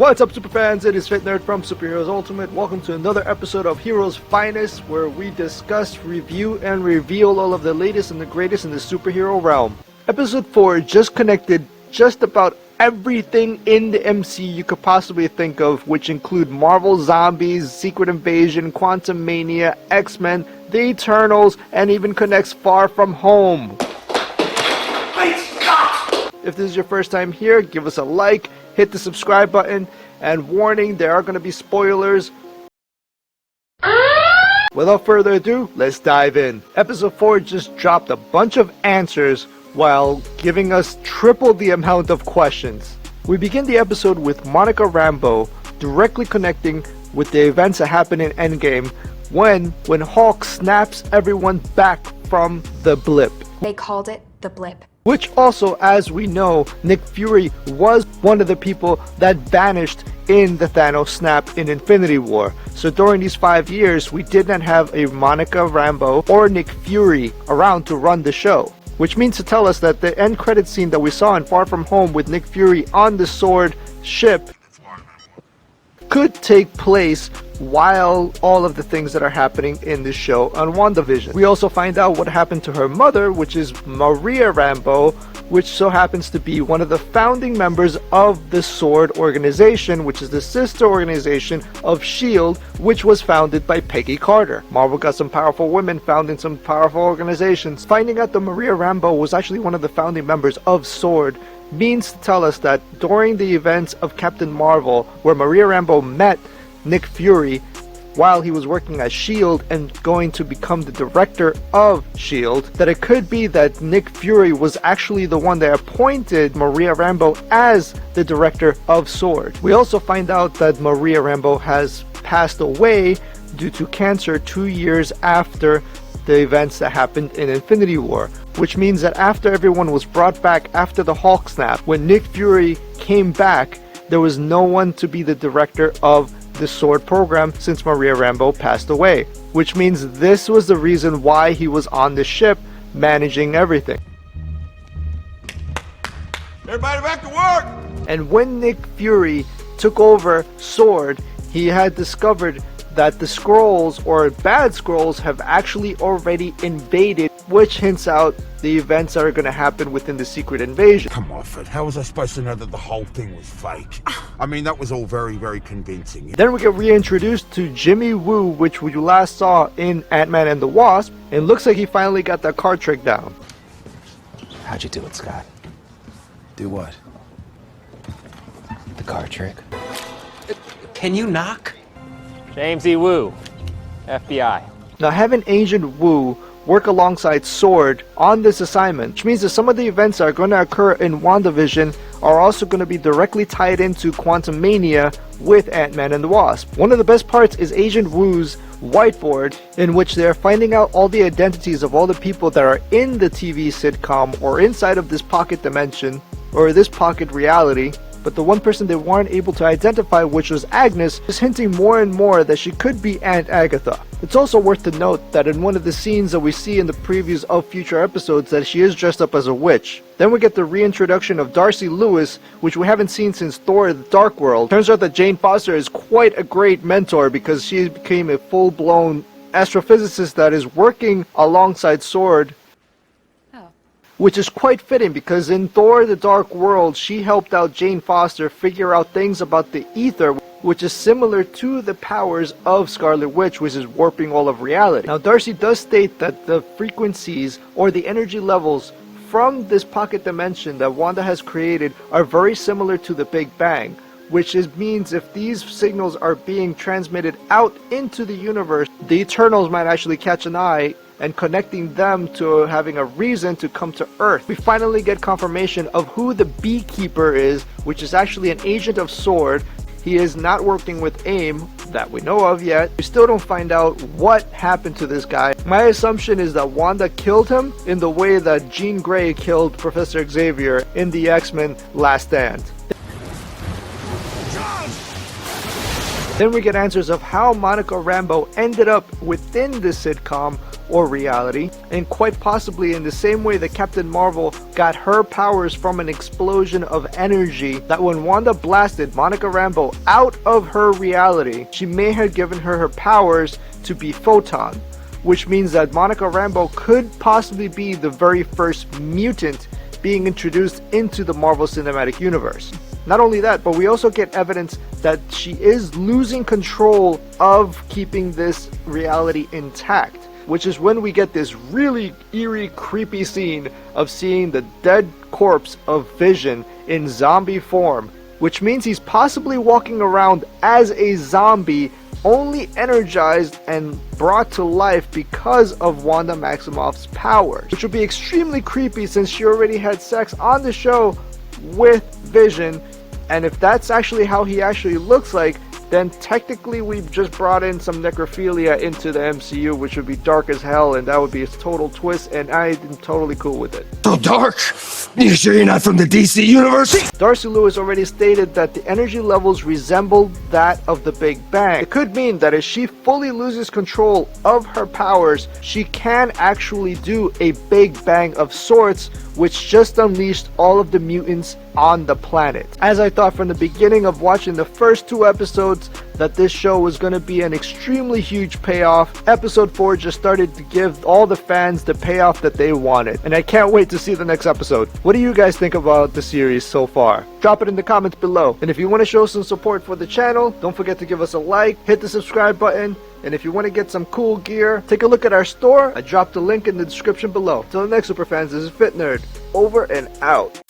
What's up, superfans? It is Fit Nerd from Superheroes Ultimate. Welcome to another episode of Heroes Finest, where we discuss, review, and reveal all of the latest and the greatest in the superhero realm. Episode 4 just connected just about everything in the MCU you could possibly think of, which include Marvel Zombies, Secret Invasion, Quantum Mania, X-Men, The Eternals, and even connects Far From Home. If this is your first time here, give us a like, hit the subscribe button, and warning, there are going to be spoilers. Without further ado, let's dive in. Episode 4 just dropped a bunch of answers while giving us triple the amount of questions. We begin the episode with Monica Rambeau directly connecting with the events that happen in Endgame when Hulk snaps everyone back from the blip. They called it the blip. Which also, as we know, Nick Fury was one of the people that vanished in the Thanos snap in Infinity War. So during these 5 years, we did not have a Monica Rambeau or Nick Fury around to run the show. Which means to tell us that the end credit scene that we saw in Far From Home with Nick Fury on the sword ship could take place while all of the things that are happening in the show on Wandavision. We also find out what happened to her mother, which is Maria Rambeau, which so happens to be one of the founding members of the Sword organization, which is the sister organization of S.H.I.E.L.D., which was founded by Peggy Carter. Marvel got some powerful women founding some powerful organizations. Finding out that Maria Rambeau was actually one of the founding members of Sword means to tell us that during the events of Captain Marvel, where Maria Rambeau met Nick Fury while he was working at S.H.I.E.L.D. and going to become the director of S.H.I.E.L.D., that it could be that Nick Fury was actually the one that appointed Maria Rambeau as the director of Sword. We also find out that Maria Rambeau has passed away due to cancer 2 years after the events that happened in Infinity War, which means that after everyone was brought back after the Hulk snap, when Nick Fury came back, there was no one to be the director of the Sword program since Maria Rambeau passed away, which means this was the reason why he was on the ship managing everything. Everybody back to work! And when Nick Fury took over Sword, he had discovered that the Skrulls, or bad Skrulls, have actually already invaded, which hints out the events that are going to happen within the Secret Invasion. Come on, Fred. How was I supposed to know that the whole thing was fake? I mean, that was all very, very convincing. Then we get reintroduced to Jimmy Woo, which we last saw in Ant-Man and the Wasp. It looks like he finally got that card trick down. How'd you do it, Scott? Do what? The card trick. Can you knock? James E. Woo, FBI. Now, having Agent Woo work alongside Sword on this assignment, which means that some of the events that are going to occur in WandaVision are also going to be directly tied into Quantum Mania with Ant-Man and the Wasp. One of the best parts is Agent Woo's whiteboard, in which they're finding out all the identities of all the people that are in the TV sitcom or inside of this pocket dimension or this pocket reality. But the one person they weren't able to identify, which was Agnes, is hinting more and more that she could be Aunt Agatha. It's also worth to note that in one of the scenes that we see in the previews of future episodes that she is dressed up as a witch. Then we get the reintroduction of Darcy Lewis, which we haven't seen since Thor: The Dark World. Turns out that Jane Foster is quite a great mentor because she became a full-blown astrophysicist that is working alongside Sword, which is quite fitting because in Thor: The Dark World, she helped out Jane Foster figure out things about the ether, which is similar to the powers of Scarlet Witch, which is warping all of reality. Now, Darcy does state that the frequencies or the energy levels from this pocket dimension that Wanda has created are very similar to the Big Bang, which means if these signals are being transmitted out into the universe, the Eternals might actually catch an eye and connecting them to having a reason to come to Earth. We finally get confirmation of who the Beekeeper is, which is actually an agent of Sword. He is not working with AIM that we know of yet. We still don't find out what happened to this guy. My assumption is that Wanda killed him in the way that Jean Grey killed Professor Xavier in the X-Men Last Stand. Then we get answers of how Monica Rambeau ended up within the sitcom, or reality, and quite possibly in the same way that Captain Marvel got her powers from an explosion of energy, that when Wanda blasted Monica Rambeau out of her reality, she may have given her powers to be photon, which means that Monica Rambeau could possibly be the very first mutant being introduced into the Marvel Cinematic Universe. Not only that, but we also get evidence that she is losing control of keeping this reality intact, which is when we get this really eerie, creepy scene of seeing the dead corpse of Vision in zombie form, which means he's possibly walking around as a zombie, only energized and brought to life because of Wanda Maximoff's powers, which would be extremely creepy since she already had sex on the show with Vision. And if that's actually how he actually looks like, then technically we've just brought in some necrophilia into the MCU, which would be dark as hell, and that would be a total twist, and I am totally cool with it. So dark? You sure you're not from the DC universe? Darcy Lewis already stated that the energy levels resemble that of the Big Bang. It could mean that if she fully loses control of her powers, she can actually do a Big Bang of sorts, which just unleashed all of the mutants on the planet. As I thought from the beginning of watching the first 2 episodes that this show was going to be an extremely huge payoff, episode 4 just started to give all the fans the payoff that they wanted, and I can't wait to see the next episode. What do you guys think about the series so far? Drop it in the comments below, and if you want to show some support for the channel, don't forget to give us a like, hit the subscribe button, and if you want to get some cool gear, take a look at our store. I dropped the link in the description below. Till the next Superfans, this is Fit Nerd, over and out.